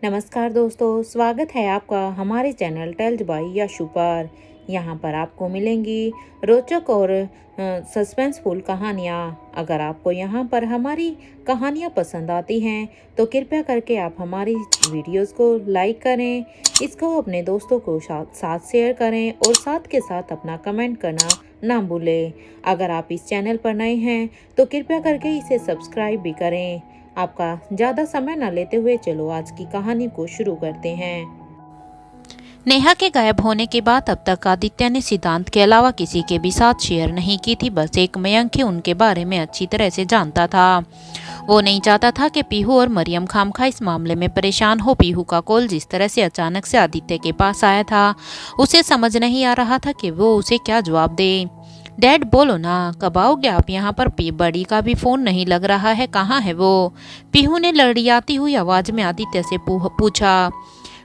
नमस्कार दोस्तों, स्वागत है आपका हमारे चैनल टेल्स बाय यशु पर। यहाँ पर आपको मिलेंगी रोचक और सस्पेंसफुल कहानियाँ। अगर आपको यहाँ पर हमारी कहानियाँ पसंद आती हैं तो कृपया करके आप हमारी वीडियोस को लाइक करें, इसको अपने दोस्तों को साथ शेयर करें और साथ के साथ अपना कमेंट करना ना भूलें। अगर आप इस चैनल पर नए हैं तो कृपया करके इसे सब्सक्राइब भी करें। आपका ज़्यादा समय न लेते हुए चलो आज की कहानी को शुरू करते हैं। नेहा के गायब होने के बाद अब तक आदित्य ने सिद्धांत के अलावा किसी के भी साथ शेयर नहीं की थी। बस एक मयंक ही उनके बारे में अच्छी तरह से जानता था। वो नहीं चाहता था कि पीहू और मरियम खामखा इस मामले में परेशान हो। पीहू का कॉल जिस तरह से अचानक से आदित्य के पास आया था, उसे समझ नहीं आ रहा था कि वो उसे क्या जवाब दे। डैड बोलो ना, कब आओगे आप यहाँ पर? बड़ी का भी फोन नहीं लग रहा है, कहाँ है वो? पीहू ने लड़ियाती हुई आवाज में आदित्य से पूछा।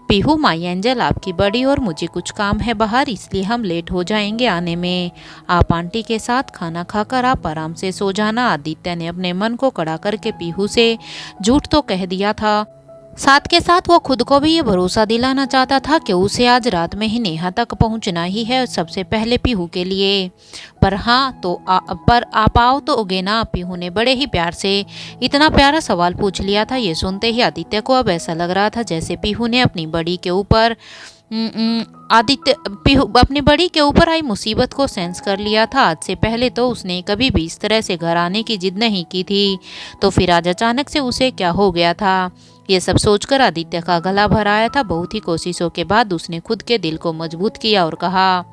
पीहू, माई एंजल, आपकी बड़ी और मुझे कुछ काम है बाहर, इसलिए हम लेट हो जाएंगे आने में। आप आंटी के साथ खाना खाकर आप आराम से सो जाना। आदित्य ने अपने मन को कड़ा करके पीहू से झूठ तो कह दिया था, साथ के साथ वो खुद को भी ये भरोसा दिलाना चाहता था कि उसे आज रात में ही नेहा तक पहुंचना ही है, सबसे पहले पीहू के लिए। पर हाँ तो पर आप आओ तो ओगे ना? पीहू ने बड़े ही प्यार से इतना प्यारा सवाल पूछ लिया था। ये सुनते ही आदित्य को अब ऐसा लग रहा था जैसे पीहू ने अपनी बड़ी के ऊपर पीहू अपनी बड़ी के ऊपर आई मुसीबत को सेंस कर लिया था। आज से पहले तो उसने कभी भी इस तरह से घर आने की जिद नहीं की थी, तो फिर आज अचानक से उसे क्या हो गया था? ये सब सोचकर आदित्य का गला भर आया था। बहुत ही कोशिशों के बाद उसने खुद के दिल को मजबूत किया और कहा,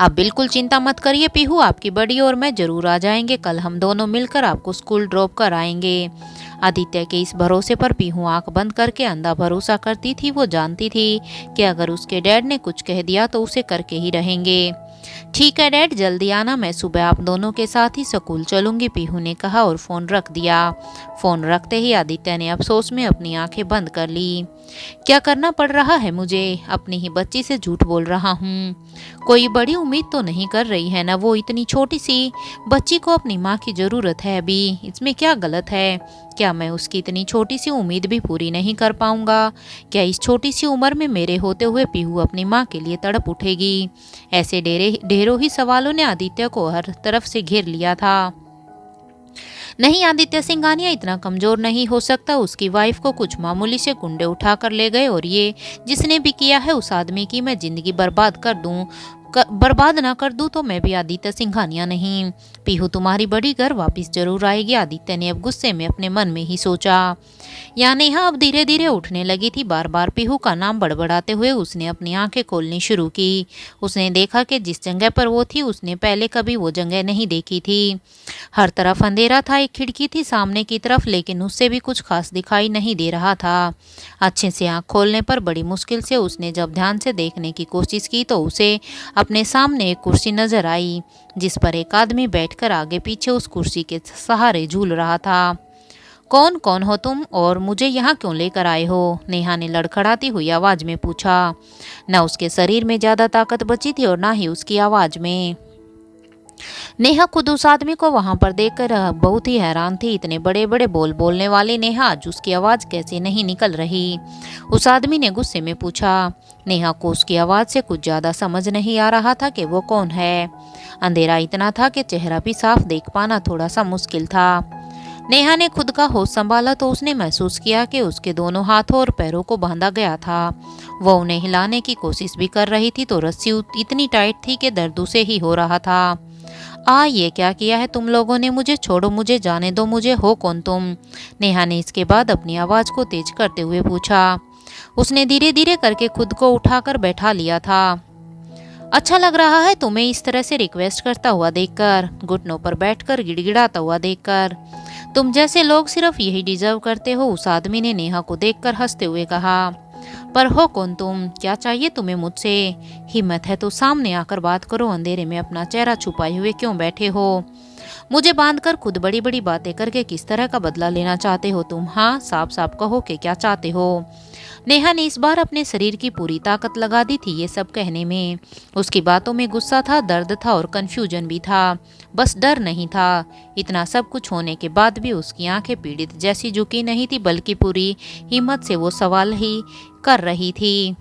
आप बिल्कुल चिंता मत करिए पीहू, आपकी बड़ी और मैं जरूर आ जाएंगे। कल हम दोनों मिलकर आपको स्कूल ड्रॉप कर आएंगे। आदित्य के इस भरोसे पर पीहू आंख बंद करके अंधा भरोसा करती थी। वो जानती थी कि अगर उसके डैड ने कुछ कह दिया तो उसे करके ही रहेंगे। ठीक है डैड, जल्दी आना, मैं सुबह आप दोनों के साथ ही स्कूल चलूंगी, पीहू ने कहा और फोन रख दिया। फोन रखते ही आदित्य ने अफसोस में अपनी आंखें बंद कर ली। क्या करना पड़ रहा है मुझे? अपनी ही बच्ची से झूठ बोल रहा हूँ। कोई बड़ी उम्मीद तो नहीं कर रही है ना? वो इतनी छोटी सी बच्ची को अपनी माँ की जरूरत है अभी, इसमें क्या गलत है? क्या मैं उसकी इतनी छोटी सी उम्मीद भी पूरी नहीं कर पाऊंगा? क्या इस छोटी सी उम्र में मेरे होते हुए पीहू अपनी माँ के लिए तड़प उठेगी? ऐसे ढेरों ही सवालों ने आदित्य को हर तरफ से घेर लिया था। नहीं, आदित्य सिंघानिया इतना कमजोर नहीं हो सकता। उसकी वाइफ को कुछ मामूली से गुंडे उठाकर ले गए और ये जिसने भी किया है उस आदमी की मैं जिंदगी बर्बाद ना कर दूं तो मैं भी आदित्य सिंघानिया नहीं। पीहू तुम्हारी बड़ी घर वापस जरूर आएगी, आदित्य ने अब गुस्से में अपने मन में ही सोचा। या नेहा अब धीरे धीरे उठने लगी थी। बार बार पीहू का नाम बड़बड़ाते हुए उसने अपनी आंखें खोलनी शुरू की। उसने देखा कि जिस जगह पर वो थी उसने पहले कभी वो जगह नहीं देखी थी। हर तरफ अंधेरा था। एक खिड़की थी सामने की तरफ, लेकिन उससे भी कुछ खास दिखाई नहीं दे रहा था। अच्छे से आंख खोलने पर बड़ी मुश्किल से उसने जब ध्यान से देखने की कोशिश की तो उसे अपने सामने एक कुर्सी नजर आई, जिस पर एक आदमी बैठकर आगे पीछे उस कुर्सी के सहारे झूल रहा था। कौन कौन हो तुम और मुझे यहाँ क्यों लेकर आए हो? नेहा ने लड़खड़ाती हुई आवाज में पूछा। न उसके शरीर में ज्यादा ताकत बची थी और ना ही उसकी आवाज में। नेहा खुद उस आदमी को वहां पर देखकर बहुत ही हैरान थी। इतने बड़े बड़े बोल बोलने वाली नेहा आज उसकी आवाज कैसे नहीं निकल रही? उस आदमी ने गुस्से में पूछा। नेहा को उसकी आवाज से कुछ ज्यादा समझ नहीं आ रहा था कि वो कौन है। अंधेरा इतना था कि चेहरा भी साफ देख पाना थोड़ा सा मुश्किल था। नेहा ने खुद का होश संभाला तो उसने महसूस किया कि उसके दोनों हाथों और पैरों को बांधा गया था। वो उन्हें हिलाने की कोशिश भी कर रही थी तो रस्सी इतनी टाइट थी कि दर्द उसे ही हो रहा था। ये क्या किया है तुम लोगों ने? मुझे छोड़ो, मुझे जाने दो, मुझे हो कौन तुम? नेहा ने इसके बाद अपनी आवाज को तेज करते हुए पूछा। उसने धीरे धीरे करके खुद को उठाकर बैठा लिया था। अच्छा लग रहा है तुम्हें इस तरह से रिक्वेस्ट करता हुआ देखकर, घुटनों पर बैठकर गिड़गिड़ाता हुआ देखकर। तुम जैसे लोग सिर्फ यही डिजर्व करते हो, उस आदमी ने नेहा को देखकर हंसते हुए कहा। पर हो कौन तुम? क्या चाहिए तुम्हें मुझसे? हिम्मत है तो सामने आकर बात करो, अंधेरे में अपना चेहरा छुपाए हुए क्यों बैठे हो? मुझे बांधकर खुद बड़ी बड़ी बातें करके किस तरह का बदला लेना चाहते हो तुम? हाँ, साफ साफ कहो कि क्या चाहते हो। नेहा ने इस बार अपने शरीर की पूरी ताकत लगा दी थी ये सब कहने में। उसकी बातों में गुस्सा था, दर्द था और कंफ्यूजन भी था, बस डर नहीं था। इतना सब कुछ होने के बाद भी उसकी आंखें पीड़ित जैसी झुकी नहीं थी, बल्कि पूरी हिम्मत से वो सवाल ही कर रही थी।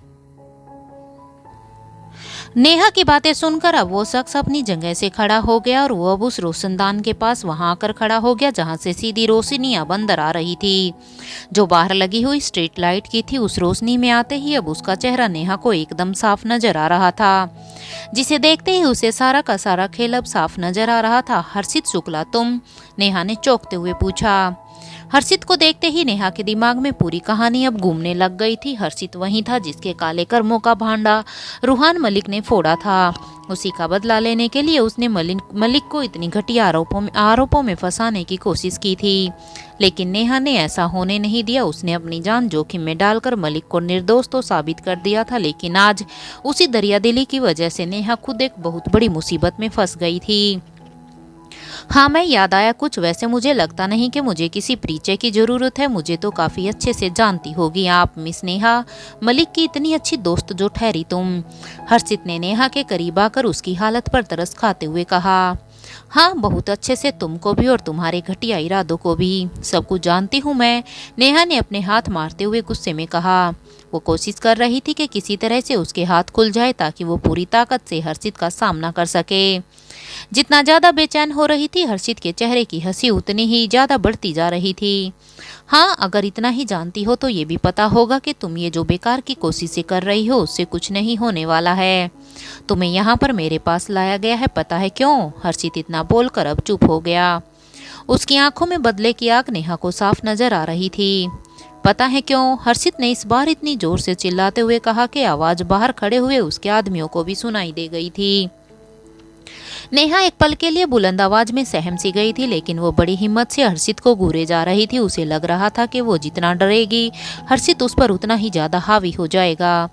नेहा की बातें सुनकर अब वो शख्स अपनी जगह से खड़ा हो गया और वो अब उस रोशनदान के पास वहां आकर खड़ा हो गया जहां से सीधी रोशनी अब अंदर आ रही थी, जो बाहर लगी हुई स्ट्रीट लाइट की थी। उस रोशनी में आते ही अब उसका चेहरा नेहा को एकदम साफ नजर आ रहा था, जिसे देखते ही उसे सारा का सारा खेल अब साफ नजर आ रहा था। हर्षित शुक्ला तुम? नेहा ने चौंकते हुए पूछा। हर्षित को देखते ही नेहा के दिमाग में पूरी कहानी अब घूमने लग गई थी। हर्षित वही था जिसके काले कर्मों का भांडा रूहान मलिक ने फोड़ा था। उसी का बदला लेने के लिए उसने मलिक को इतनी घटिया आरोपों में फंसाने की कोशिश की थी, लेकिन नेहा ने ऐसा होने नहीं दिया। उसने अपनी जान जोखिम में डालकर मलिक को निर्दोष तो साबित कर दिया था, लेकिन आज उसी दरियादिली की वजह से नेहा खुद एक बहुत बड़ी मुसीबत में फंस गई थी। हाँ, मैं याद आया कुछ। वैसे मुझे लगता नहीं कि मुझे किसी परिचय की जरूरत है, मुझे तो काफी अच्छे से जानती होगी आप मिस नेहा, मलिक की इतनी अच्छी दोस्त जो ठहरी तुम। हर्षित ने नेहा के करीब आकर उसकी हालत पर तरस खाते हुए कहा। हाँ, बहुत अच्छे से, तुमको भी और तुम्हारे घटिया इरादों को भी, सब कुछ जानती हूँ मैं, नेहा ने अपने हाथ मारते हुए गुस्से में कहा। वो कोशिश कर रही थी कि किसी तरह से उसके हाथ खुल जाए ताकि वो पूरी ताकत से हर्षित का सामना कर सके। जितना ज्यादा बेचैन हो रही थी, हर्षित के चेहरे की हंसी उतनी ही ज्यादा बढ़ती जा रही थी। हाँ, अगर इतना ही जानती हो तो ये भी पता होगा कि तुम ये जो बेकार की कोशिशें कर रही हो उससे कुछ नहीं होने वाला है। तुम्हें यहाँ पर मेरे पास लाया गया है, पता है क्यों? हर्षित इतना बोलकर अब चुप हो गया। उसकी आंखों में बदले की आग नेहा को साफ नजर आ रही थी। पता है क्यों? हर्षित ने इस बार इतनी जोर से चिल्लाते हुए कहा कि आवाज बाहर खड़े हुए उसके आदमियों को भी सुनाई दे गई थी। नेहा एक पल के लिए बुलंद आवाज में सहम सी गई थी, लेकिन वो बड़ी हिम्मत से हर्षित को घूरे जा रही थी। उसे लग रहा था कि वो जितना डरेगी हर्षित उस पर उतना ही ज्यादा हावी हो जाएगा,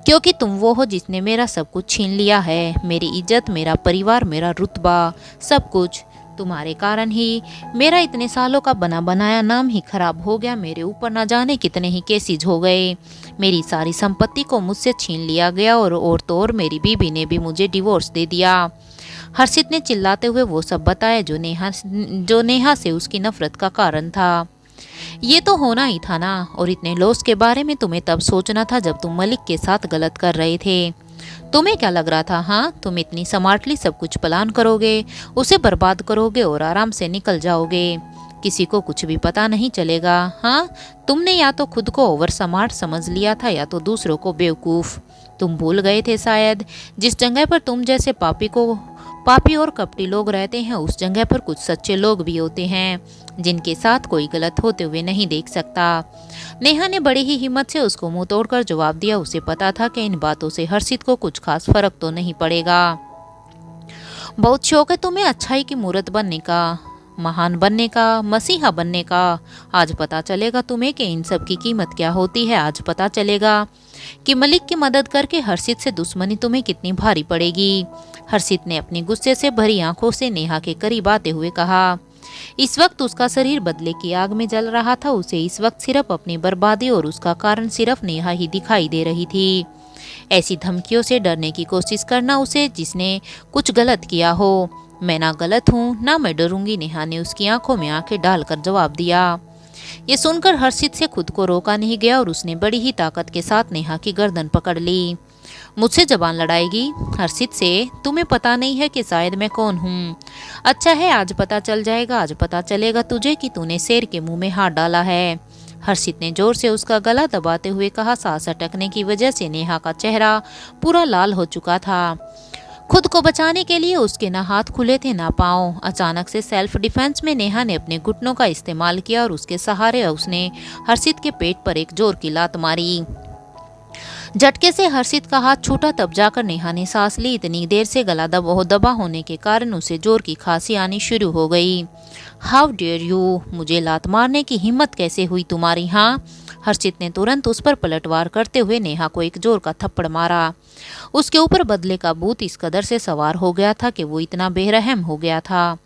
क्योंकि तुम वो हो जिसने मेरा सब कुछ छीन लिया है, मेरी इज्जत, मेरा परिवार, मेरा रुतबा, सब कुछ। तुम्हारे कारण ही मेरा इतने सालों का बना बनाया नाम ही खराब हो गया। मेरे ऊपर न जाने कितने ही केसेज हो गए, मेरी सारी संपत्ति को मुझसे छीन लिया गया और तो और मेरी बीबी ने भी मुझे डिवोर्स दे दिया। हर्षित ने चिल्लाते हुए वो सब बताया जो नेहा से उसकी नफरत का कारण था। ये तो होना ही था ना, और इतने लॉस के बारे में तुम्हें तब सोचना था जब तुम मलिक के साथ गलत कर रहे थे। तुम्हें क्या लग रहा था? हाँ, तुम इतनी स्मार्टली सब कुछ प्लान करोगे, उसे बर्बाद करोगे और आराम से निकल जाओगे, किसी को कुछ भी पता नहीं चलेगा। हाँ, तुमने या तो खुद को ओवर स्मार्ट समझ लिया था या तो दूसरों को बेवकूफ। तुम भूल गए थे शायद, जिस जगह पर तुम जैसे पापी और कपटी लोग रहते हैं उस जगह पर कुछ सच्चे लोग भी होते हैं जिनके साथ कोई गलत होते हुए नहीं देख सकता। नेहा ने बड़ी ही हिम्मत से उसको मुंह तोड़कर जवाब दिया। उसे पता था कि इन बातों से हर्षित को कुछ खास फर्क तो नहीं पड़ेगा। बहुत शौक है तुम्हें अच्छाई की मूर्त बनने का, महान बनने का, मसीहा बनने का। आज पता चलेगा तुम्हें कि इन सब की कीमत क्या होती है। आज पता चलेगा कि मलिक की मदद करके हर्षित से दुश्मनी तुम्हें कितनी भारी पड़ेगी। हर्षित ने अपनी गुस्से से भरी आंखों से नेहा के करीब आते हुए कहा। इस वक्त उसका शरीर बदले की आग में जल रहा था। उसे इस वक्त सिर्फ अपनी बर्बादी और उसका कारण सिर्फ नेहा ही दिखाई दे रही थी। ऐसी धमकियों से डरने की कोशिश करना उसे जिसने कुछ गलत किया हो। मैं ना गलत हूँ ना मैं डरूंगी, नेहा ने उसकी आंखों में आंखें डालकर जवाब दिया। ये सुनकर हर्षित से खुद को रोका नहीं गया और उसने बड़ी ही ताकत के साथ नेहा की गर्दन पकड़ ली। मुझसे जबान लड़ाएगी? हर्षित से तुम्हें पता नहीं है कि शायद मैं कौन हूँ? अच्छा है, आज पता चल जाएगा। आज पता चलेगा तुझे कि तूने शेर के मुंह में हाथ डाला है। हर्षित ने जोर से उसका गला दबाते हुए कहा। सांस अटकने की वजह से नेहा का चेहरा पूरा लाल हो चुका था। खुद को बचाने के लिए उसके ना हाथ खुले थे ना पाँव। अचानक से सेल्फ डिफेंस में नेहा ने अपने घुटनों का इस्तेमाल किया और उसके सहारे उसने हर्षित के पेट पर एक जोर की लात मारी। झटके से हर्षित का हाथ छूटा, तब जाकर नेहा ने सांस ली। इतनी देर से गला दबा होने के कारण उसे जोर की खांसी आनी शुरू हो गई। हाउ डेयर यू, मुझे लात मारने की हिम्मत कैसे हुई तुम्हारी? हाँ, हर्षित ने तुरंत उस पर पलटवार करते हुए नेहा को एक जोर का थप्पड़ मारा। उसके ऊपर बदले का भूत इस कदर से सवार हो गया था कि वो इतना बेरहम हो गया था।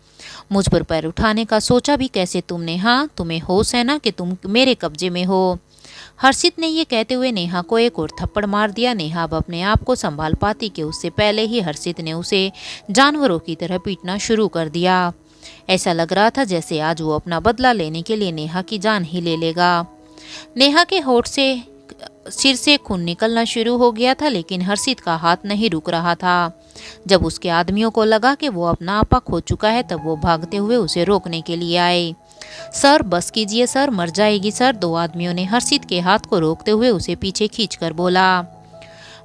मुझ पर पैर उठाने का सोचा भी कैसे तुमने? हाँ, तुम्हें होश है ना कि तुम मेरे कब्जे में हो? हर्षित ने ये कहते हुए नेहा को एक और थप्पड़ मार दिया। नेहा अब अपने आप को संभाल पाती कि उससे पहले ही हर्षित ने उसे जानवरों की तरह पीटना शुरू कर दिया। ऐसा लग रहा था जैसे आज वो अपना बदला लेने के लिए नेहा की जान ही ले लेगा। नेहा के होठ से सिर से खून निकलना शुरू हो गया था, लेकिन हर्षित का हाथ नहीं रुक रहा था। जब उसके आदमियों को लगा कि वो अपना आपा खो चुका है, तब वो भागते हुए उसे रोकने के लिए आए। सर बस कीजिए सर, मर जाएगी सर। दो आदमियों ने हर्षित के हाथ को रोकते हुए उसे पीछे खींचकर बोला।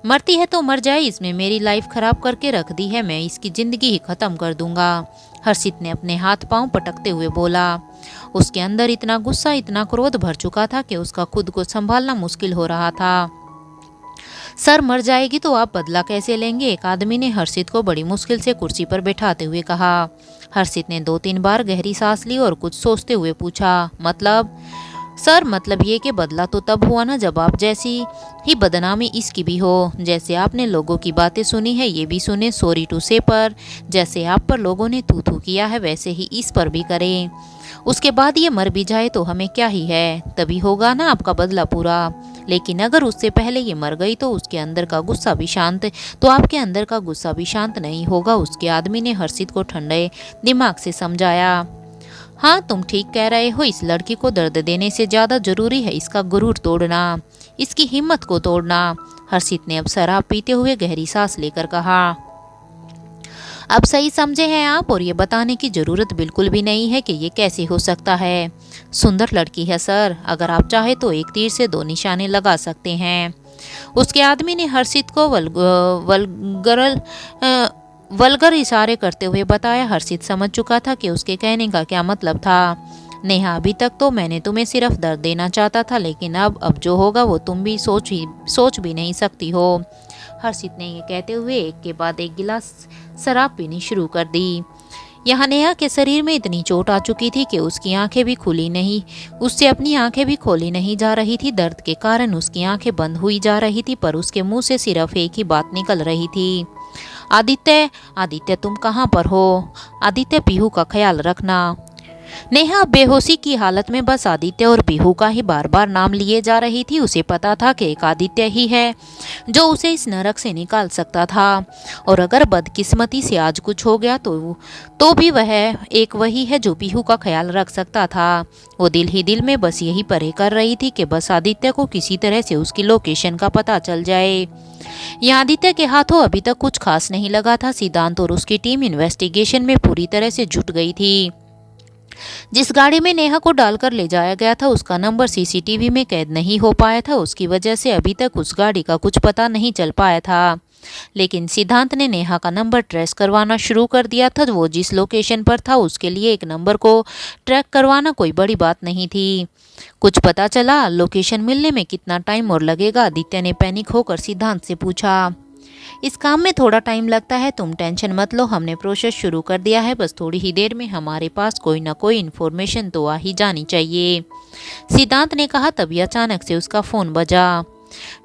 मरती है तो मर जाए, इसमें मेरी लाइफ खराब करके रख दी है, मैं इसकी जिंदगी ही खत्म कर दूंगा। हर्षित ने अपने हाथ पांव पटकते हुए बोला। उसके अंदर इतना गुस्सा, इतना क्रोध भर चुका था कि उसका खुद को संभालना मुश्किल हो रहा था। सर मर जाएगी तो आप बदला कैसे लेंगे? एक आदमी ने हर्षित को बड़ी मुश्किल से कुर्सी पर बैठाते हुए कहा। हर्षित ने 2-3 बार गहरी सांस ली और कुछ सोचते हुए पूछा, मतलब? सर मतलब ये कि बदला तो तब हुआ ना जब आप जैसी ही बदनामी इसकी भी हो। जैसे आपने लोगों की बातें सुनी है ये भी सुने, सॉरी टू से, पर जैसे आप पर लोगों ने थू थू किया है वैसे ही इस पर भी करें। उसके बाद ये मर भी जाए तो हमें क्या ही है, तभी होगा ना आपका बदला पूरा। लेकिन अगर उससे पहले ये मर गई तो उसके अंदर का गुस्सा भी शांत, तो आपके अंदर का गुस्सा भी शांत नहीं होगा। उसके आदमी ने हर्षित को ठंडे दिमाग से समझाया। हाँ तुम ठीक कह रहे हो, इस लड़की को दर्द देने से ज्यादा जरूरी है इसका गुरूर तोड़ना, इसकी हिम्मत को तोड़ना। हर्षित ने अब शराब पीते हुए गहरी सांस लेकर कहा। अब सही समझे हैं आप, और ये बताने की जरूरत बिल्कुल भी नहीं है कि ये कैसे हो सकता है। सुंदर लड़की है सर, अगर आप चाहे तो एक तीर से 2 निशाने लगा सकते हैं। उसके आदमी ने हर्षित को वल्गर इशारे करते हुए बताया। हर्षित समझ चुका था कि उसके कहने का क्या मतलब था। नेहा अभी तक तो मैंने तुम्हें सिर्फ दर्द देना चाहता था, लेकिन अब जो होगा वो तुम भी सोच भी नहीं सकती हो। हर्षित ने ये कहते हुए एक के बाद एक गिलास शराब पीनी शुरू कर दी। यहाँ नेहा के शरीर में इतनी चोट आ चुकी थी कि उसकी आंखें भी खुली नहीं, उससे अपनी आंखें भी खोली नहीं जा रही थी। दर्द के कारण उसकी आंखें बंद हुई जा रही थी, पर उसके मुंह से सिर्फ एक ही बात निकल रही थी, आदित्य, आदित्य तुम कहाँ पर हो? आदित्य, पीहू का ख्याल रखना। नेहा बेहोशी की हालत में बस आदित्य और पीहू का ही बार बार नाम लिए जा रही थी। उसे पता था कि एक आदित्य ही है जो उसे इस नरक से निकाल सकता था, और अगर बदकिस्मती से आज कुछ हो गया तो भी वह एक वही है जो पीहू का ख्याल रख सकता था। वो दिल ही दिल में बस यही परे कर रही थी कि बस आदित्य को किसी तरह से उसकी लोकेशन का पता चल जाए। यहाँ आदित्य के हाथों अभी तक कुछ खास नहीं लगा था। सिद्धांत और उसकी टीम इन्वेस्टिगेशन में पूरी तरह से जुट गई थी। जिस गाड़ी में नेहा को डालकर ले जाया गया था उसका नंबर सीसीटीवी में कैद नहीं हो पाया था। उसकी वजह से अभी तक उस गाड़ी का कुछ पता नहीं चल पाया था। लेकिन सिद्धांत ने नेहा का नंबर ट्रेस करवाना शुरू कर दिया था। वो जिस लोकेशन पर था उसके लिए एक नंबर को ट्रैक करवाना कोई बड़ी बात नहीं थी। कुछ पता चला? लोकेशन मिलने में कितना टाइम और लगेगा? आदित्य ने पैनिक होकर सिद्धांत से पूछा। इस काम में थोड़ा टाइम लगता है, तुम टेंशन मत लो, हमने प्रोसेस शुरू कर दिया है, बस थोड़ी ही देर में हमारे पास कोई ना कोई इन्फॉर्मेशन तो आ ही जानी चाहिए, सिद्धांत ने कहा। तभी अचानक से उसका फोन बजा।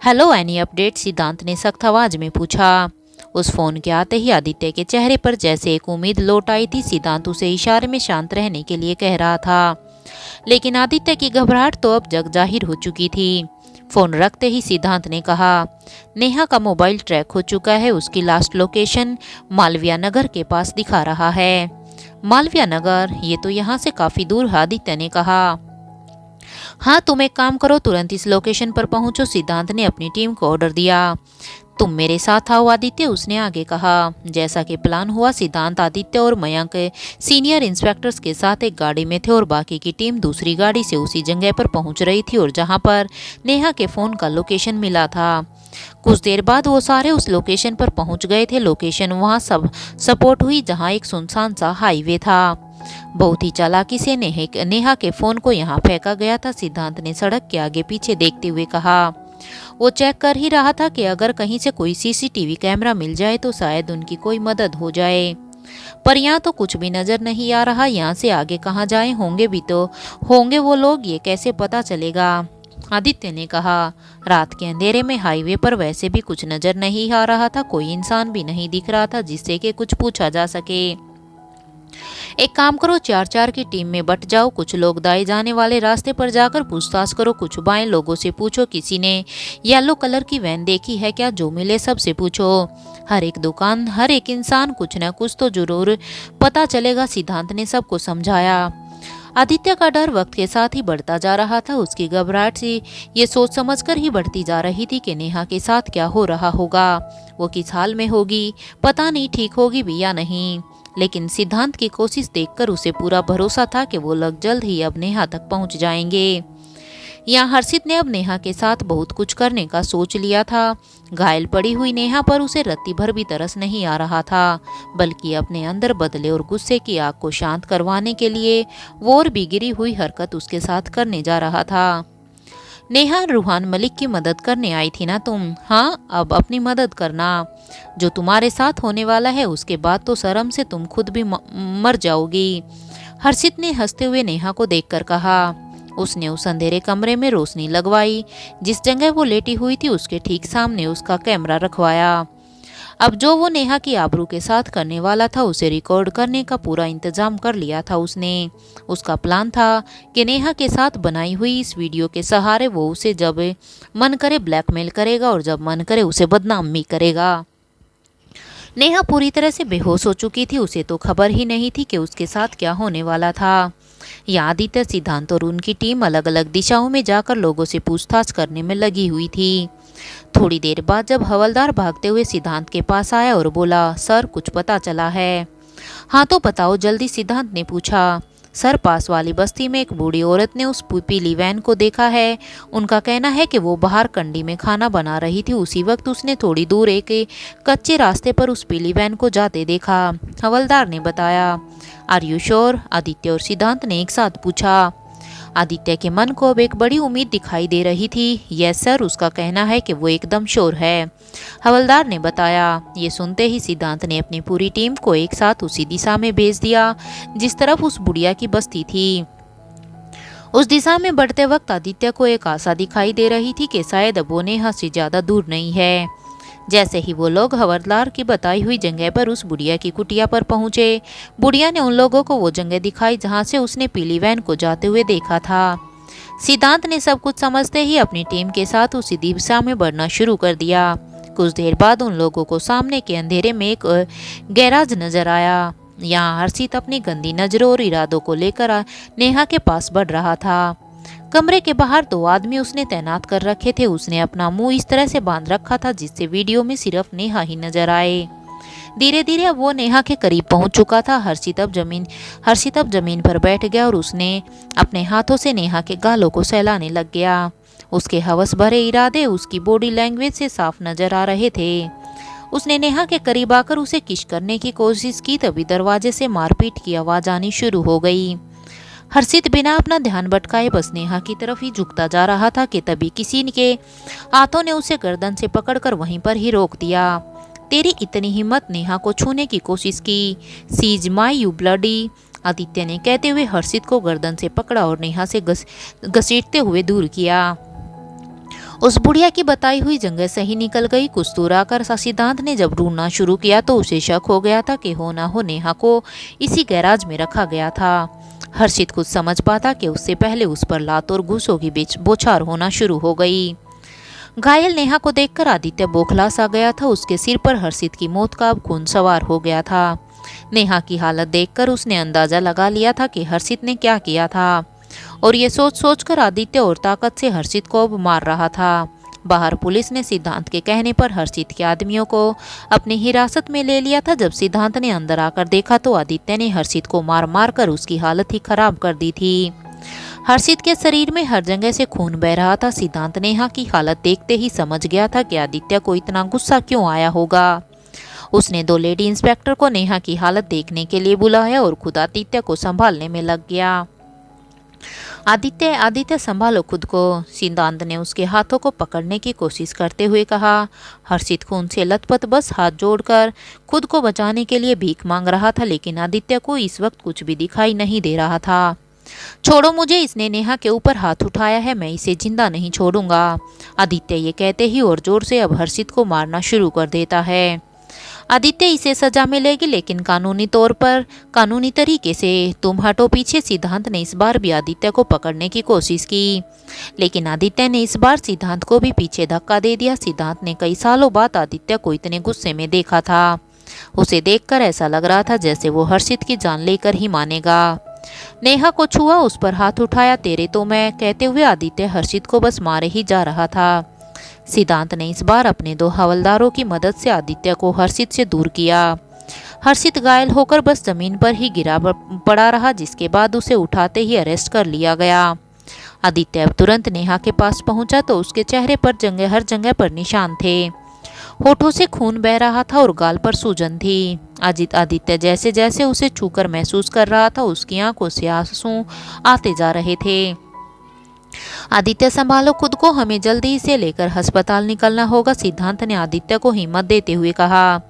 Hello, any update? सिद्धांत ने सख्त आवाज में पूछा। उस फोन के आते ही आदित्य के चेहरे पर जैसे एक उम्मीद लौट आई थी। सिद्धांत उसे इशारे में शांत रहने के लिए कह रहा था, लेकिन आदित्य की घबराहट तो अब जग जाहिर हो चुकी थी। फोन रखते ही सिद्धांत ने कहा, नेहा का मोबाइल ट्रैक हो चुका है, उसकी लास्ट लोकेशन मालविया नगर के पास दिखा रहा है। मालविया नगर? ये तो यहाँ से काफी दूर है, आदित्य ने कहा। हाँ तुम एक काम करो, तुरंत इस लोकेशन पर पहुंचो, सिद्धांत ने अपनी टीम को ऑर्डर दिया। तुम मेरे साथ आओ आदित्य, उसने आगे कहा। जैसा कि प्लान हुआ, सिद्धांत, आदित्य और मयंक सीनियर इंस्पेक्टर्स के साथ एक गाड़ी में थे और बाकी की टीम दूसरी गाड़ी से उसी जगह पर पहुंच रही थी और जहां पर नेहा के फोन का लोकेशन मिला था। कुछ देर बाद वो सारे उस लोकेशन पर पहुंच गए थे। लोकेशन वहां सब सपोर्ट हुई जहां एक सुनसान सा हाईवे था। बहुत ही चालाकी से नेहा के फोन को यहाँ फेंका गया था, सिद्धांत ने सड़क के आगे पीछे देखते हुए कहा। वो चेक कर ही रहा था कि अगर कहीं से कोई सीसीटीवी कैमरा मिल जाए तो शायद उनकी कोई मदद हो जाए, पर यहाँ तो कुछ भी नजर नहीं आ रहा। यहाँ से आगे कहाँ जाए? होंगे भी तो होंगे वो लोग, ये कैसे पता चलेगा? आदित्य ने कहा। रात के अंधेरे में हाईवे पर वैसे भी कुछ नजर नहीं आ रहा था, कोई इंसान भी नहीं दिख रहा था जिससे कि कुछ पूछा जा सके। एक काम करो, 4-4 की टीम में बट जाओ। कुछ लोग दाएं जाने वाले रास्ते पर जाकर पूछताछ करो, कुछ बाएं लोगों से पूछो किसी ने येलो कलर की वैन देखी है क्या। जो मिले सबसे पूछो। हर एक दुकान, हर एक इंसान, कुछ न कुछ तो जरूर पता चलेगा, सिद्धांत ने सबको समझाया। आदित्य का डर वक्त के साथ ही बढ़ता जा रहा था। उसकी घबराहट से ये सोच समझकर ही बढ़ती जा रही थी कि नेहा के साथ क्या हो रहा होगा, वो किस हाल में होगी, पता नहीं ठीक होगी भी या नहीं। लेकिन सिद्धांत की कोशिश देखकर उसे पूरा भरोसा था कि वो लोग जल्द ही अब नेहा तक पहुंच जाएंगे। यहाँ हर्षित ने अब नेहा के साथ बहुत कुछ करने का सोच लिया था। घायल पड़ी हुई नेहा पर उसे रत्ती भर भी तरस नहीं आ रहा था, बल्कि अपने अंदर बदले और गुस्से की आग को शांत करवाने के लिए वो और भी गिरी हुई हरकत उसके साथ करने जा रहा था। नेहा, रूहान मलिक की मदद करने आई थी ना तुम? हाँ, अब अपनी मदद करना। जो तुम्हारे साथ होने वाला है उसके बाद तो शर्म से तुम खुद भी मर जाओगी। हर्षित ने हंसते हुए नेहा को देखकर कहा। उसने उस अंधेरे कमरे में रोशनी लगवाई। जिस जगह वो लेटी हुई थी उसके ठीक सामने उसका कैमरा रखवाया। अब जो वो नेहा की आबरू के साथ करने वाला था उसे रिकॉर्ड करने का पूरा इंतजाम कर लिया था उसने। उसका प्लान था कि नेहा के साथ बनाई हुई इस वीडियो के सहारे वो उसे जब मन करे ब्लैकमेल करेगा और जब मन करे उसे बदनाम भी करेगा। नेहा पूरी तरह से बेहोश हो चुकी थी। उसे तो खबर ही नहीं थी कि उसके साथ क्या होने वाला था। यहाँ आदित्य, सिद्धांत और उनकी टीम अलग अलग दिशाओं में जाकर लोगों से पूछताछ करने में लगी हुई थी। थोड़ी देर बाद जब हवलदार भागते हुए सिद्धांत के पास आया और बोला, सर कुछ पता चला है? हाँ तो बताओ जल्दी, सिद्धांत ने पूछा। सर, पास वाली बस्ती में एक बूढ़ी औरत ने उस पीली वैन को देखा है। उनका कहना है कि वो बाहर कंडी में खाना बना रही थी। उसी वक्त उसने थोड़ी दूर एक कच्चे रास्ते पर उस पीली वैन को जाते देखा, हवलदार ने बताया। Are you sure? आदित्य और सिद्धांत ने एक साथ पूछा। आदित्य के मन को अब एक बड़ी उम्मीद दिखाई दे रही थी। यस सर, उसका कहना है कि वो एकदम श्योर है, हवलदार ने बताया। ये सुनते ही सिद्धांत ने अपनी पूरी टीम को एक साथ उसी दिशा में भेज दिया जिस तरफ उस बुढ़िया की बस्ती थी। उस दिशा में बढ़ते वक्त आदित्य को एक आशा दिखाई दे रही थी कि शायद अब वो नेहा से ज्यादा दूर नहीं है। जैसे ही वो लोग हवलदार की बताई हुई जगह पर उस बुढ़िया की कुटिया पर पहुंचे, बुढ़िया ने उन लोगों को वो जगह दिखाई जहां से उसने पीली वैन को जाते हुए देखा था। सिद्धांत ने सब कुछ समझते ही अपनी टीम के साथ उसी दिशा में बढ़ना शुरू कर दिया। कुछ देर बाद उन लोगों को सामने के अंधेरे में एक गैराज नजर आया। यहाँ हर्षित अपनी गंदी नजरों और इरादों को लेकर नेहा के पास बढ़ रहा था। कमरे के बाहर 2 आदमी उसने तैनात कर रखे थे। उसने अपना मुंह इस तरह से बांध रखा था जिससे वीडियो में सिर्फ नेहा ही नजर आए। धीरे धीरे अब वो नेहा के करीब पहुंच चुका था। हर्षित अब जमीन पर बैठ गया और उसने अपने हाथों से नेहा के गालों को सहलाने लग गया। उसके हवस भरे इरादे उसकी बॉडी लैंग्वेज से साफ नजर आ रहे थे। उसने नेहा के करीब आकर उसे किस करने की कोशिश की, तभी दरवाजे से मारपीट की आवाज आनी शुरू हो गई। हर्षित बिना अपना ध्यान भटकाए बस नेहा की तरफ ही झुकता जा रहा था कि तभी किसी के हाथों ने उसे गर्दन से पकड़कर वहीं पर ही रोक दिया। तेरी इतनी हिम्मत, नेहा को छूने की कोशिश की। Seize my you bloody, Aditya ने कहते हुए हर्षित को गर्दन से पकड़ा और नेहा से घसीटते हुए दूर किया। उस बुढ़िया की बताई हुई जगह से ही निकल गई। कुछ दूर आकर सिद्धांत ने जब ढूंढना शुरू किया तो उसे शक हो गया था कि हो ना हो नेहा को इसी गैराज में रखा गया था। हर्षित कुछ समझ पाता कि उससे पहले उस पर लात और घूसों की बीच बौछार होना शुरू हो गई। घायल नेहा को देखकर आदित्य बौखला सा गया था। उसके सिर पर हर्षित की मौत का अब खून सवार हो गया था। नेहा की हालत देखकर उसने अंदाजा लगा लिया था कि हर्षित ने क्या किया था, और ये सोच कर आदित्य और ताकत से हर्षित को अब मार रहा था। बाहर पुलिस ने सिद्धांत के कहने पर हर्षित के आदमियों को अपनी हिरासत में ले लिया था। जब सिद्धांत ने अंदर आकर देखा तो आदित्य ने हर्षित को मार मार कर उसकी हालत ही खराब कर दी थी। हर्षित के शरीर में हर जगह से खून बह रहा था। सिद्धांत नेहा की हालत देखते ही समझ गया था कि आदित्य को इतना गुस्सा क्यों आया होगा। उसने 2 लेडी इंस्पेक्टर को नेहा की हालत देखने के लिए बुलाया और खुद आदित्य को संभालने में लग गया। आदित्य संभालो खुद को, सिद्धांत ने उसके हाथों को पकड़ने की कोशिश करते हुए कहा। हर्षित खून से लथपथ बस हाथ जोड़कर खुद को बचाने के लिए भीख मांग रहा था, लेकिन आदित्य को इस वक्त कुछ भी दिखाई नहीं दे रहा था। छोड़ो मुझे, इसने नेहा के ऊपर हाथ उठाया है, मैं इसे जिंदा नहीं छोड़ूंगा, आदित्य ये कहते ही और जोर से अब हर्षित को मारना शुरू कर देता है। आदित्य, इसे सजा मिलेगी लेकिन कानूनी तरीके से। तुम हटो पीछे। सिद्धांत ने इस बार भी आदित्य को पकड़ने की कोशिश की, लेकिन आदित्य ने इस बार सिद्धांत को भी पीछे धक्का दे दिया। सिद्धांत ने कई सालों बाद आदित्य को इतने गुस्से में देखा था। उसे देखकर ऐसा लग रहा था जैसे वो हर्षित की जान लेकर ही मानेगा। नेहा को छुआ, उस पर हाथ उठाया। तेरे तो मैं, कहते हुए आदित्य हर्षित को बस मारे ही जा रहा था। सिद्धांत ने इस बार अपने 2 हवलदारों की मदद से आदित्य को हर्षित से दूर किया। हर्षित घायल होकर बस जमीन पर ही गिरा पड़ा रहा, जिसके बाद उसे उठाते ही अरेस्ट कर लिया गया। आदित्य तुरंत नेहा के पास पहुंचा तो उसके चेहरे पर हर जगह पर निशान थे। होठों से खून बह रहा था और गाल पर सूजन थी। आदित्य जैसे जैसे उसे छूकर महसूस कर रहा था, उसकी आंखों से आंसू आते जा रहे थे। आदित्य, संभालो खुद को, हमें जल्दी इसे लेकर अस्पताल निकलना होगा, सिद्धांत ने आदित्य को हिम्मत देते हुए कहा।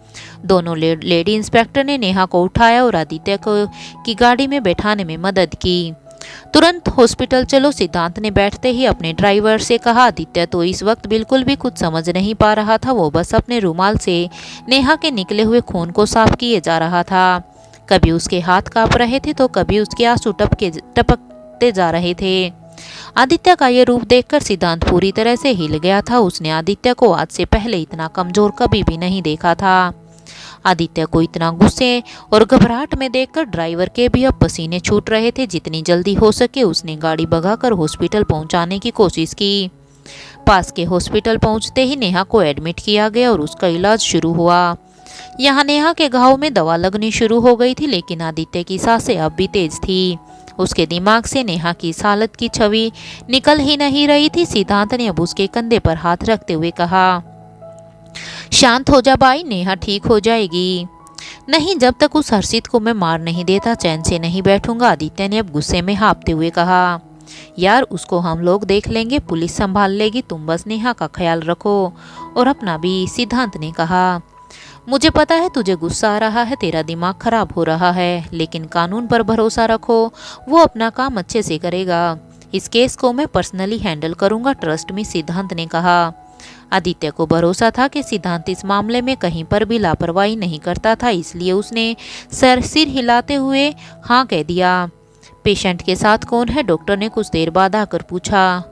दोनों लेडी इंस्पेक्टर ने नेहा को उठाया और आदित्य को की गाड़ी में बैठाने में मदद की। तुरंत हॉस्पिटल चलो, सिद्धांत ने बैठते ही अपने ड्राइवर से कहा। आदित्य तो इस वक्त बिल्कुल भी कुछ समझ नहीं पा रहा था। वो बस अपने रुमाल से नेहा के निकले हुए खून को साफ किए जा रहा था। कभी उसके हाथ कांप रहे थे तो कभी उसके आंसू टपकते जा रहे थे। आदित्य का ये रूप देखकर सिद्धांत पूरी तरह से हिल गया था। उसने आदित्य को आज से पहले इतना कमजोर कभी भी नहीं देखा था। आदित्य को इतना गुस्से और घबराहट में देखकर ड्राइवर के भी अब पसीने छूट रहे थे। जितनी जल्दी हो सके उसने गाड़ी भगाकर हॉस्पिटल पहुंचाने की कोशिश की। पास के हॉस्पिटल पहुंचते ही नेहा को एडमिट किया गया और उसका इलाज शुरू हुआ। यहाँ नेहा के घाव में दवा लगनी शुरू हो गई थी, लेकिन आदित्य की सांसें अब भी तेज थी। उसके दिमाग से नेहा की इस हालत की छवि निकल ही नहीं रही थी। सिद्धांत ने अब उसके कंधे पर हाथ रखते हुए कहा, शांत हो जा भाई, नेहा ठीक हो जाएगी। नहीं, जब तक उस हर्षित को मैं मार नहीं देता चैन से नहीं बैठूंगा, आदित्य ने अब गुस्से में हाँफते हुए कहा। यार, उसको हम लोग देख लेंगे, पुलिस संभाल लेगी, तुम बस नेहा का ख्याल रखो और अपना भी, सिद्धांत ने कहा। मुझे पता है तुझे गुस्सा आ रहा है, तेरा दिमाग खराब हो रहा है, लेकिन कानून पर भरोसा रखो, वो अपना काम अच्छे से करेगा। इस केस को मैं पर्सनली हैंडल करूंगा, ट्रस्ट में, सिद्धांत ने कहा। आदित्य को भरोसा था कि सिद्धांत इस मामले में कहीं पर भी लापरवाही नहीं करता था, इसलिए उसने सिर हिलाते हुए हाँ कह दिया। पेशेंट के साथ कौन है? डॉक्टर ने कुछ देर बाद आकर पूछा।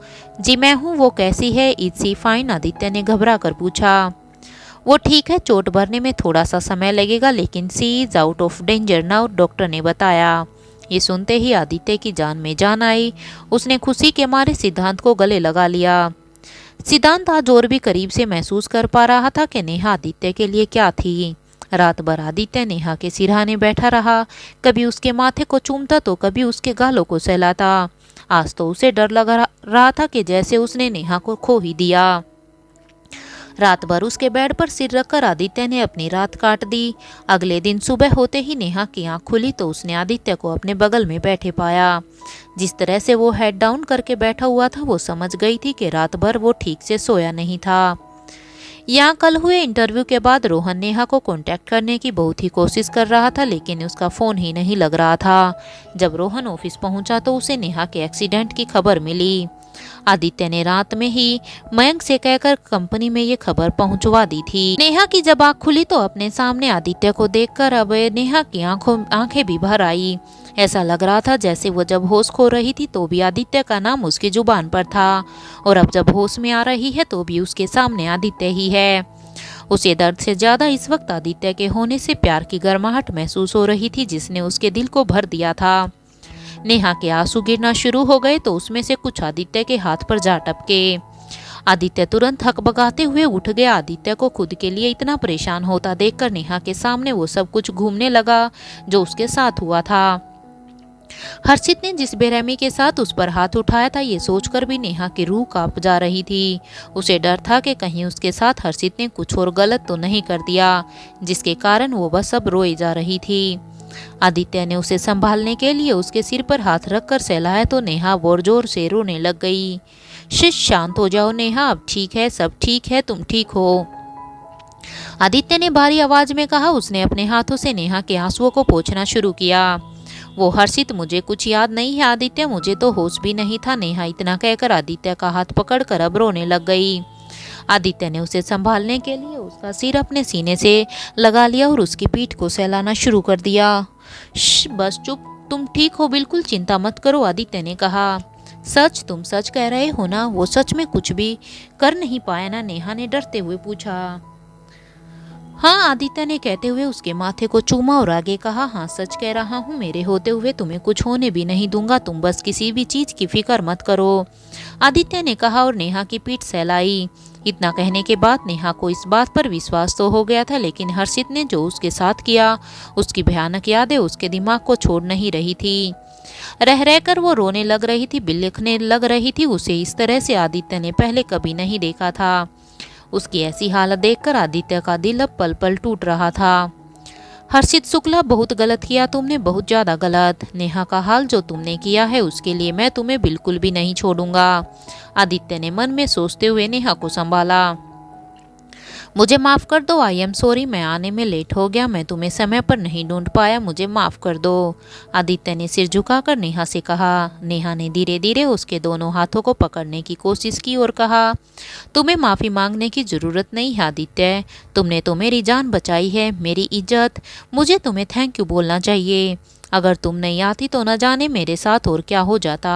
जी मैं हूँ। वो कैसी है? Is C fine? आदित्य ने घबरा कर पूछा। वो ठीक है, चोट भरने में थोड़ा सा समय लगेगा, लेकिन she is out of danger now, doctor ने बताया। ये सुनते ही आदित्य की जान में जान आई। उसने खुशी के मारे सिद्धांत को गले लगा लिया। सिद्धांत आज और भी करीब से महसूस कर पा रहा था कि नेहा आदित्य के लिए क्या थी। रात भर आदित्य नेहा के सिरहाने बैठा रहा, कभी उसके माथे को चूमता तो कभी उसके गालों को सहलाता। आज तो उसे डर लग रहा था कि जैसे उसने नेहा को खो ही दिया। रात भर उसके बेड पर सिर रखकर आदित्य ने अपनी रात काट दी। अगले दिन सुबह होते ही नेहा की आंख खुली तो उसने आदित्य को अपने बगल में बैठे पाया। जिस तरह से वो हेड डाउन करके बैठा हुआ था, वो समझ गई थी कि रात भर वो ठीक से सोया नहीं था। यहाँ कल हुए इंटरव्यू के बाद रोहन नेहा को कांटेक्ट करने की बहुत ही कोशिश कर रहा था, लेकिन उसका फ़ोन ही नहीं लग रहा था। जब रोहन ऑफिस पहुंचा तो उसे नेहा के एक्सीडेंट की खबर मिली। आदित्य ने रात में ही मयंक से कहकर कंपनी में ये खबर पहुंचवा दी थी। नेहा की जब आँख खुली तो अपने सामने आदित्य को देखकर अब नेहा की आंखें भी भर आई। ऐसा लग रहा था जैसे वो जब होश खो रही थी तो भी आदित्य का नाम उसकी जुबान पर था, और अब जब होश में आ रही है तो भी उसके सामने आदित्य ही है। उसे दर्द से ज्यादा इस वक्त आदित्य के होने से प्यार की गर्माहट महसूस हो रही थी, जिसने उसके दिल को भर दिया था। नेहा के आंसू गिरना शुरू हो गए तो उसमें से कुछ आदित्य के हाथ पर जा टपके। आदित्य तुरंत हकबगाते हुए उठ गया। आदित्य को खुद के लिए इतना परेशान होता देखकर नेहा के सामने वो सब कुछ घूमने लगा जो उसके साथ हुआ था। हर्षित ने जिस बेरहमी के साथ उस पर हाथ उठाया था, ये सोचकर भी नेहा की रूह कांप जा रही थी। उसे डर था कि कहीं उसके साथ हर्षित ने कुछ और गलत तो नहीं कर दिया, जिसके कारण वो बस अब रोई जा रही थी। आदित्य ने उसे संभालने के लिए उसके सिर पर हाथ रखकर सहलाया तो नेहा जोर जोर से रोने लग गई। शिश, शांत हो जाओ नेहा, अब ठीक है, सब ठीक है, तुम ठीक हो, आदित्य ने भारी आवाज में कहा। उसने अपने हाथों से नेहा के आंसुओं को पोंछना शुरू किया। वो हर्षित, मुझे कुछ याद नहीं है आदित्य, मुझे तो होश भी नहीं था, नेहा इतना कहकर आदित्य का हाथ पकड़कर अब रोने लग गई। आदित्य ने उसे संभालने के लिए उसका सिर अपने सीने से लगा लिया और उसकी पीठ को सहलाना शुरू कर दिया। बस चुप, तुम ठीक हो, बिल्कुल चिंता मत करो, आदित्य ने कहा। सच, तुम सच कह रहे हो ना? वो सच में कुछ भी कर नहीं पाया ना? नेहा ने डरते हुए पूछा। हाँ, आदित्य ने कहते हुए उसके माथे को चूमा और आगे कहा, हाँ सच कह रहा हूँ, मेरे होते हुए तुम्हें कुछ होने भी नहीं दूंगा, तुम बस किसी भी चीज की फिक्र मत करो, आदित्य ने कहा और नेहा की पीठ सहलाई। इतना कहने के बाद नेहा को इस बात पर विश्वास तो हो गया था, लेकिन हर्षित ने जो उसके साथ किया उसकी भयानक यादें उसके दिमाग को छोड़ नहीं रही थी। रह रहकर वो रोने लग रही थी, बिलखने लग रही थी। उसे इस तरह से आदित्य ने पहले कभी नहीं देखा था। उसकी ऐसी हालत देखकर आदित्य का दिल अब पल पल टूट रहा था। हर्षित शुक्ला, बहुत गलत किया तुमने, बहुत ज्यादा गलत। नेहा का हाल जो तुमने किया है उसके लिए मैं तुम्हें बिल्कुल भी नहीं छोड़ूंगा, आदित्य ने मन में सोचते हुए नेहा को संभाला। मुझे माफ कर दो, आई एम सॉरी, मैं आने में लेट हो गया, मैं तुम्हें समय पर नहीं ढूंढ पाया, मुझे माफ कर दो, आदित्य ने सिर झुकाकर नेहा से कहा। नेहा ने धीरे धीरे उसके दोनों हाथों को पकड़ने की कोशिश की और कहा, तुम्हें माफी मांगने की जरूरत नहीं है आदित्य, तुमने तो मेरी जान बचाई है, मेरी इज्जत, मुझे तुम्हें थैंक यू बोलना चाहिए। अगर तुम नहीं आती तो न जाने मेरे साथ और क्या हो जाता।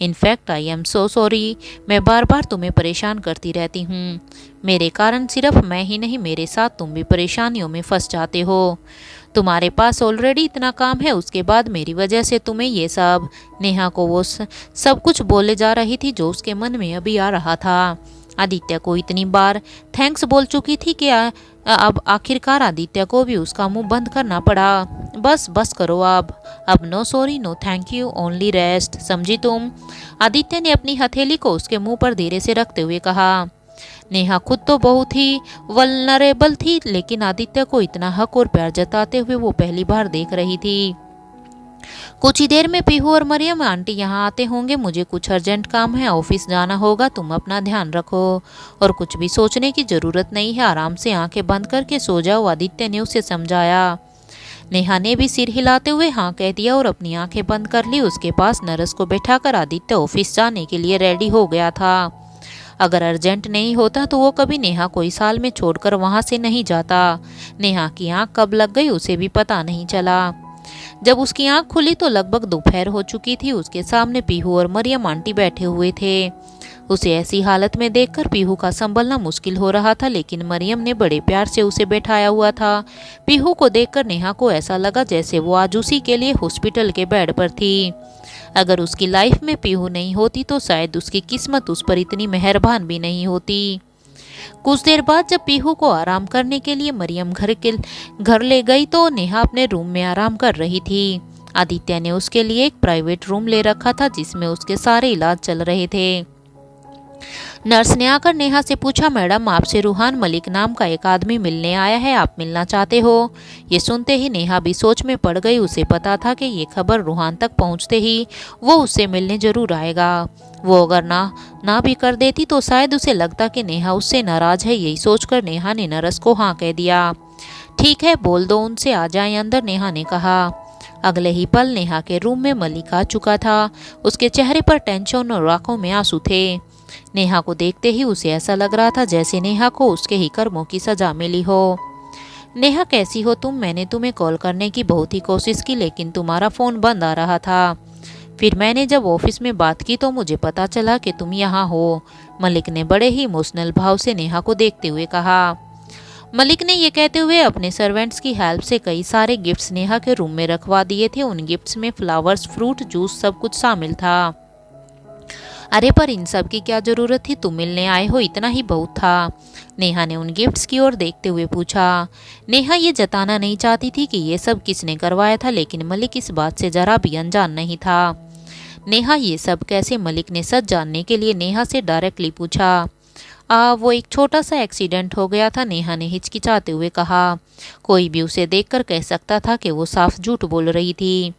In fact I am so sorry, मैं बार बार तुम्हें परेशान करती रहती हूँ, मेरे कारण सिर्फ मैं ही नहीं, मेरे साथ तुम भी परेशानियों में फंस जाते हो। तुम्हारे पास ऑलरेडी इतना काम है, उसके बाद मेरी वजह से तुम्हें ये सब। नेहा को वो सब कुछ बोले जा रही थी जो उसके मन में अभी आ रहा था। आदित्य को इतनी बार थैंक्स बोल चुकी थी कि अब आखिरकार आदित्य को भी उसका मुंह बंद करना पड़ा। बस बस करो अब no sorry, no thank you, only rest, समझी तुम, आदित्य ने अपनी हथेली को उसके मुंह पर धीरे से रखते हुए कहा। नेहा खुद तो बहुत ही वल्नरेबल थी, लेकिन आदित्य को इतना हक और प्यार जताते हुए वो पहली बार देख रही थी। कुछ ही देर में पीहू और मरियम आंटी यहाँ आते होंगे, मुझे कुछ अर्जेंट काम है, ऑफिस जाना होगा, तुम अपना ध्यान रखो और कुछ भी सोचने की जरूरत नहीं है, आराम से आंखें बंद करके सो जाओ, आदित्य ने उसे समझाया। नेहा ने भी सिर हिलाते हुए हाँ कह दिया और अपनी आंखें बंद कर ली। उसके पास नर्स को बैठाकर आदित्य ऑफिस जाने के लिए रेडी हो गया था। अगर अर्जेंट नहीं होता तो वो कभी नेहा को इस हाल में छोड़कर वहां से नहीं जाता। नेहा की आंख कब लग गई उसे भी पता नहीं चला। जब उसकी आंख खुली तो लगभग दोपहर हो चुकी थी। उसके सामने पीहू और मरियम आंटी बैठे हुए थे। उसे ऐसी हालत में देखकर पीहू का संभलना मुश्किल हो रहा था, लेकिन मरियम ने बड़े प्यार से उसे बैठाया हुआ था। पीहू को देखकर नेहा को ऐसा लगा जैसे वो आज उसी के लिए हॉस्पिटल के बेड पर थी। अगर उसकी लाइफ में पीहू नहीं होती तो शायद उसकी किस्मत उस पर इतनी मेहरबान भी नहीं होती। कुछ देर बाद जब पीहू को आराम करने के लिए मरियम घर ले गई तो नेहा अपने रूम में आराम कर रही थी। आदित्य ने उसके लिए एक प्राइवेट रूम ले रखा था जिसमें उसके सारे इलाज चल रहे थे। नर्स ने आकर नेहा से पूछा, मैडम आपसे रूहान मलिक नाम का एक आदमी मिलने आया है, आप मिलना चाहते हो? ये सुनते ही नेहा भी सोच में पड़ गई। उसे पता था कि ये खबर रूहान तक पहुंचते ही वो उससे मिलने जरूर आएगा। वो अगर ना भी कर देती तो शायद उसे लगता कि नेहा उससे नाराज है। यही सोचकर नेहा ने नर्स को हाँ कह दिया। ठीक है, बोल दो उनसे आ जाए अंदर, नेहा ने कहा। अगले ही पल नेहा के रूम में मलिक आ चुका था। उसके चेहरे पर टेंशन और आंखों में आंसू थे। नेहा को देखते ही उसे ऐसा लग रहा था जैसे नेहा को उसके ही कर्मों की सजा मिली हो। नेहा कैसी हो तुम? मैंने तुम्हें कॉल करने की बहुत ही कोशिश की लेकिन तुम्हारा फ़ोन बंद आ रहा था। फिर मैंने जब ऑफिस में बात की तो मुझे पता चला कि तुम यहाँ हो, मलिक ने बड़े ही इमोशनल भाव से नेहा को देखते हुए कहा। मलिक ने ये कहते हुए अपने सर्वेंट्स की हेल्प से कई सारे गिफ्ट्स नेहा के रूम में रखवा दिए थे। उन गिफ्ट्स में फ्लावर्स, फ्रूट, जूस सब कुछ शामिल था। अरे पर इन सब की क्या जरूरत थी? तुम मिलने आए हो, इतना ही बहुत था। नेहा ने उन गिफ्ट्स की ओर देखते हुए पूछा। नेहा ये जताना नहीं चाहती थी कि ये सब किसने करवाया था, लेकिन मलिक इस बात से जरा भी अनजान नहीं था। नेहा ये सब कैसे? मलिक ने सच जानने के लिए नेहा से डायरेक्टली पूछा। वो एक छोटा सा एक्सीडेंट हो गया था, नेहा ने हिचकिचाते हुए कहा। कोई भी उसे देखकर कह सकता था कि वो साफ झूठ बोल रही थी।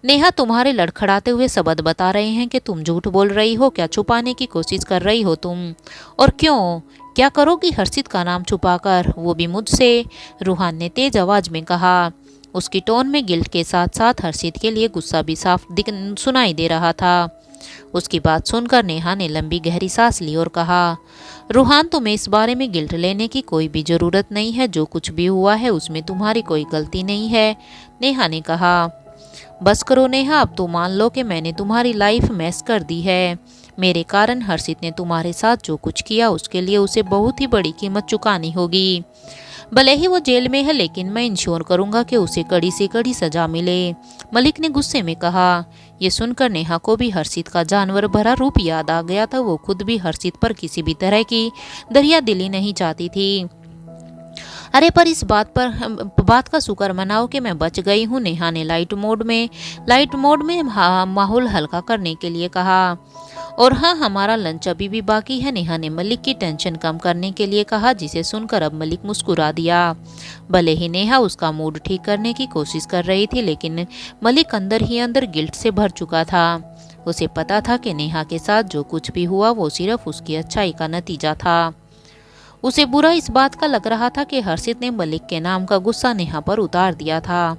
नेहा तुम्हारे लड़खड़ाते हुए शब्द बता रहे हैं कि तुम झूठ बोल रही हो। क्या छुपाने की कोशिश कर रही हो तुम? और क्यों? क्या करोगी हर्षित का नाम छुपाकर, वो भी मुझसे? रूहान ने तेज आवाज में कहा। उसकी टोन में गिल्ट के साथ साथ हर्षित के लिए गुस्सा भी साफ सुनाई दे रहा था। उसकी बात सुनकर नेहा ने लंबी गहरी सांस ली और कहा, रूहान, तुम्हें इस बारे में गिल्ट लेने की कोई भी ज़रूरत नहीं है। जो कुछ भी हुआ है उसमें तुम्हारी कोई गलती नहीं है। नेहा ने कहा, बस करो नेहा, अब तो मान लो कि मैंने तुम्हारी लाइफ मैस कर दी है। मेरे कारण हर्षित ने तुम्हारे साथ जो कुछ किया उसके लिए उसे बहुत ही बड़ी कीमत चुकानी होगी। भले ही वो जेल में है, लेकिन मैं इंश्योर करूंगा कि उसे कड़ी से कड़ी सजा मिले। मलिक ने गुस्से में कहा। ये सुनकर नेहा को भी हर्षित का जानवर भरा रूप याद आ गया था। वो खुद भी हर्षित पर किसी भी तरह की दरियादिली नहीं चाहती थी। अरे पर इस बात का शुक्र मनाओ कि मैं बच गई हूँ। नेहा ने लाइट मोड में माहौल हल्का करने के लिए कहा। और हाँ, हमारा लंच अभी भी बाकी है। नेहा ने मलिक की टेंशन कम करने के लिए कहा, जिसे सुनकर अब मलिक मुस्कुरा दिया। भले ही नेहा उसका मूड ठीक करने की कोशिश कर रही थी, लेकिन मलिक अंदर ही अंदर गिल्ट से भर चुका था। उसे पता था कि नेहा के साथ जो कुछ भी हुआ वो सिर्फ उसकी अच्छाई का नतीजा था। उसे बुरा इस बात का लग रहा था कि हर्षित ने मलिक के नाम का गुस्सा नेहा पर उतार दिया था।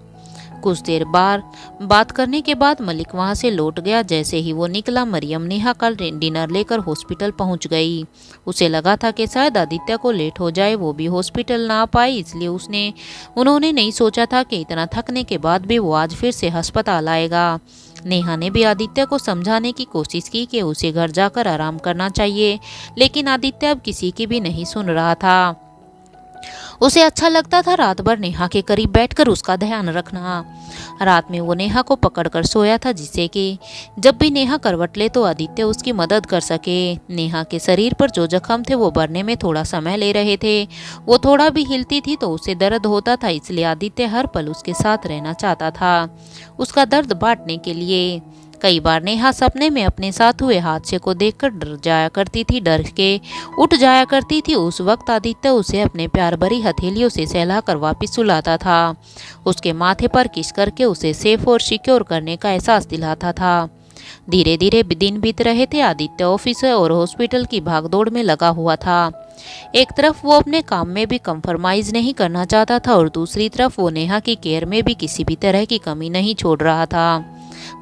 कुछ देर बात करने के बाद मलिक वहां से लौट गया। जैसे ही वो निकला, मरियम नेहा का डिनर लेकर हॉस्पिटल पहुंच गई। उसे लगा था कि शायद आदित्य को लेट हो जाए, वो भी हॉस्पिटल ना आ पाए, इसलिए उन्होंने नहीं सोचा था कि इतना थकने के बाद भी वो आज फिर से अस्पताल आएगा। नेहा ने भी आदित्य को समझाने की कोशिश की कि उसे घर जाकर आराम करना चाहिए, लेकिन आदित्य अब किसी की भी नहीं सुन रहा था। उसे अच्छा लगता था रात भर नेहा के करीब बैठकर उसका ध्यान रखना। रात में वो नेहा को पकड़कर सोया था, जिससे कि जब भी नेहा करवट ले तो आदित्य उसकी मदद कर सके। नेहा के शरीर पर जो जख्म थे वो भरने में थोड़ा समय ले रहे थे। वो थोड़ा भी हिलती थी तो उसे दर्द होता था, इसलिए आदित्य हर पल उसके साथ रहना चाहता था, उसका दर्द बांटने के लिए। कई बार नेहा सपने में अपने साथ हुए हादसे को देखकर डर जाया करती थी, डर के उठ जाया करती थी। उस वक्त आदित्य उसे अपने प्यार भरी हथेलियों से सहलाकर वापस सुलाता था, उसके माथे पर किस करके उसे सेफ और सिक्योर करने का एहसास दिलाता था। धीरे धीरे दिन बीत रहे थे। आदित्य ऑफिस और हॉस्पिटल की भागदौड़ में लगा हुआ था। एक तरफ वो अपने काम में भी कंप्रोमाइज नहीं करना चाहता था और दूसरी तरफ वो नेहा की केयर में भी किसी भी तरह की कमी नहीं छोड़ रहा था।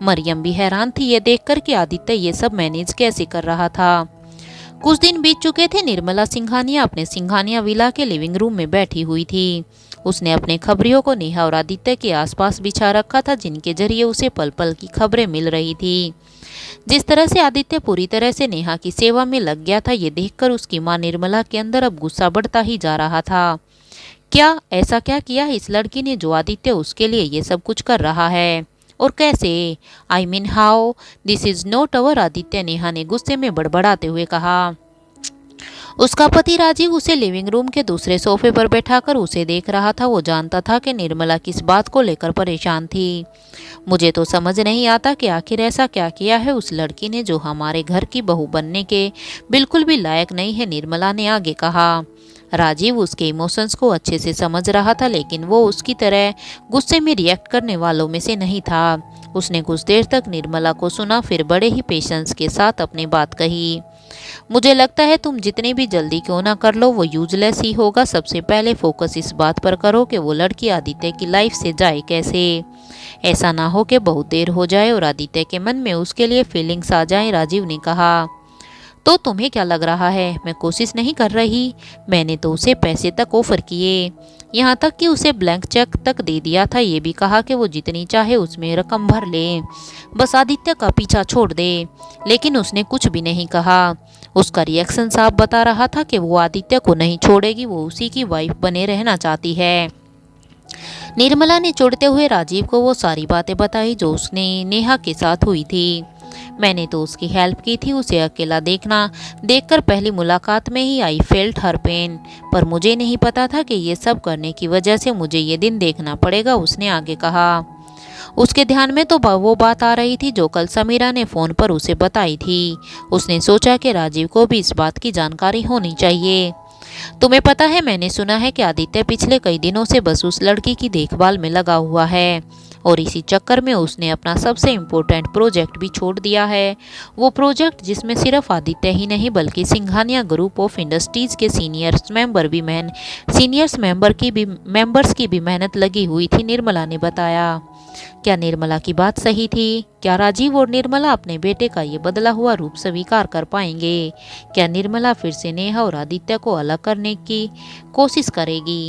मरियम भी हैरान थी ये देखकर कि आदित्य ये सब मैनेज कैसे कर रहा था। कुछ दिन बीत चुके थे। निर्मला सिंघानिया अपने सिंघानिया विला के लिविंग रूम में बैठी हुई थी। उसने अपने खबरियों को नेहा और आदित्य के आसपास बिछा रखा था, जिनके जरिए उसे पल पल की खबरें मिल रही थी। जिस तरह से आदित्य पूरी तरह से नेहा की सेवा में लग गया था, ये देखकर उसकी मां निर्मला के अंदर अब गुस्सा बढ़ता ही जा रहा था। ऐसा क्या किया इस लड़की ने जो आदित्य उसके लिए ये सब कुछ कर रहा है, और कैसे? I mean how? This is not our Aditya, Neha ने गुस्से में बड़बड़ाते हुए कहा। उसका पति राजीव उसे लिविंग रूम के दूसरे सोफे पर बैठाकर उसे देख रहा था। वो जानता था कि निर्मला किस बात को लेकर परेशान थी। मुझे तो समझ नहीं आता कि आखिर ऐसा क्या किया है उस लड़की ने जो हमारे घर की बहू बनने के बिल्कुल भी लायक नहीं है, निर्मला ने आगे कहा। राजीव उसके इमोशंस को अच्छे से समझ रहा था, लेकिन वो उसकी तरह गुस्से में रिएक्ट करने वालों में से नहीं था। उसने कुछ देर तक निर्मला को सुना, फिर बड़े ही पेशेंस के साथ अपनी बात कही। मुझे लगता है तुम जितनी भी जल्दी क्यों ना कर लो वो यूजलेस ही होगा। सबसे पहले फोकस इस बात पर करो कि वो लड़की आदित्य की लाइफ से जाए कैसे। ऐसा ना हो कि बहुत देर हो जाए और आदित्य के मन में उसके लिए फीलिंग्स आ जाएं, राजीव ने कहा। तो तुम्हें क्या लग रहा है मैं कोशिश नहीं कर रही? मैंने तो उसे पैसे तक ऑफर किए, यहाँ तक कि उसे ब्लैंक चेक तक दे दिया था। ये भी कहा कि वो जितनी चाहे उसमें रकम भर ले, बस आदित्य का पीछा छोड़ दे। लेकिन उसने कुछ भी नहीं कहा। उसका रिएक्शन साफ बता रहा था कि वो आदित्य को नहीं छोड़ेगी, वो उसी की वाइफ बने रहना चाहती है। निर्मला ने चिढ़ते हुए राजीव को वो सारी बातें बताई जो उसने नेहा के साथ हुई थी। मैंने तो उसकी हेल्प की थी, उसे अकेला देखकर पहली मुलाकात में ही आई फेल्ट हर पेन, पर मुझे नहीं पता था कि ये सब करने की वजह से मुझे ये दिन देखना पड़ेगा, उसने आगे कहा। उसके ध्यान में तो वो बात आ रही थी जो कल समीरा ने फोन पर उसे बताई थी। उसने सोचा कि राजीव को भी इस बात की जानकारी होनी चाहिए। तुम्हें पता है, मैंने सुना है कि आदित्य पिछले कई दिनों से बस उस लड़की की देखभाल में लगा हुआ है और इसी चक्कर में उसने अपना सबसे इम्पोर्टेंट प्रोजेक्ट भी छोड़ दिया है। वो प्रोजेक्ट जिसमें सिर्फ आदित्य ही नहीं बल्कि सिंघानिया ग्रुप ऑफ इंडस्ट्रीज के सीनियर्स मेंबर्स की भी मेहनत लगी हुई थी, निर्मला ने बताया। क्या निर्मला की बात सही थी? क्या राजीव और निर्मला अपने बेटे का ये बदला हुआ रूप स्वीकार कर पाएंगे? क्या निर्मला फिर से नेहा और आदित्य को अलग करने की कोशिश करेगी?